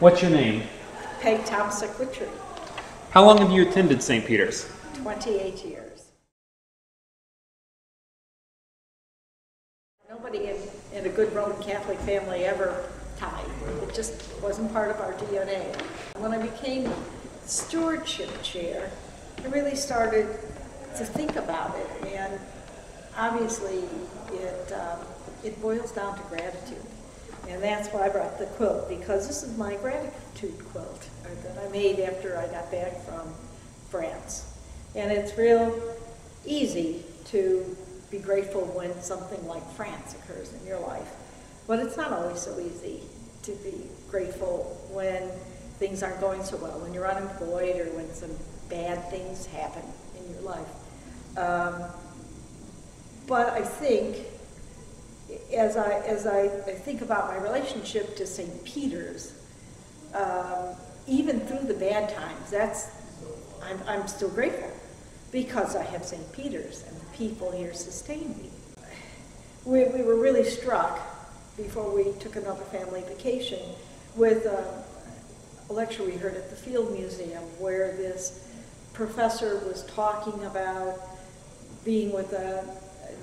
What's your name? Peg Tomaszek Witry. How long have you attended St. Peter's? 28 years. Nobody in a good Roman Catholic family ever tithed. It just wasn't part of our DNA. When I became stewardship chair, I really started to think about it, and obviously it boils down to gratitude. And that's why I brought the quilt, because this is my gratitude quilt that I made after I got back from France. And it's real easy to be grateful when something like France occurs in your life. But it's not always so easy to be grateful when things aren't going so well, when you're unemployed or when some bad things happen in your life. But I think as I think about my relationship to St. Peter's, even through the bad times, I'm still grateful because I have St. Peter's and the people here sustain me. We were really struck before we took another family vacation with a lecture we heard at the Field Museum where this professor was talking about being with an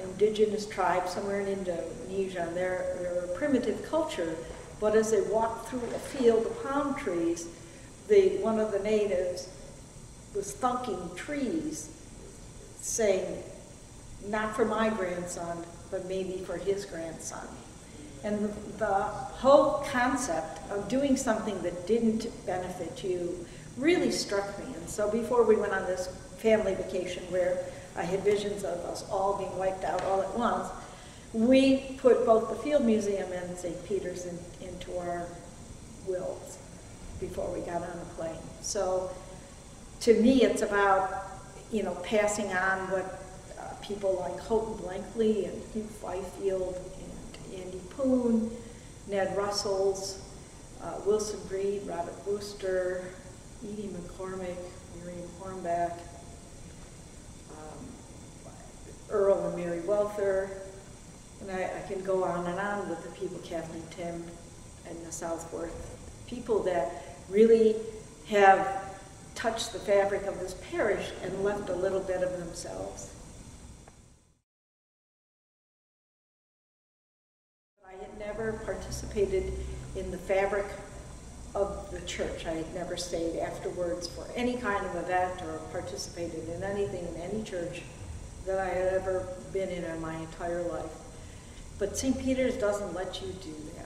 indigenous tribe somewhere in Indonesia, and they're a primitive culture, but as they walked through a field of palm trees, one of the natives was thunking trees, saying, not for my grandson, but maybe for his grandson. And the whole concept of doing something that didn't benefit you really struck me. And so before we went on this family vacation where I had visions of us all being wiped out all at once, we put both the Field Museum and St. Peter's into our wills before we got on a plane. So to me, it's about, passing on what people like Houghton Blankley and Hugh Fifield and Andy Poon, Ned Russells, Wilson Breed, Robert Booster, Edie McCormick, Miriam Hornback, Earl and Mary Welther, and I can go on with the people, Kathleen Tim and the Southworth, people that really have touched the fabric of this parish and left a little bit of themselves. I had never participated in the fabric of the church. I had never stayed afterwards for any kind of event or participated in anything in any church that I had ever been in my entire life. But St. Peter's doesn't let you do that.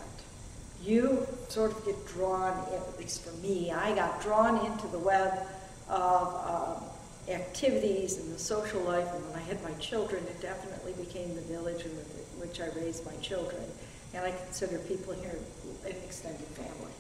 You sort of get drawn, at least for me, I got drawn into the web of activities and the social life, and when I had my children, it definitely became the village in which I raised my children. And I consider people here an extended family.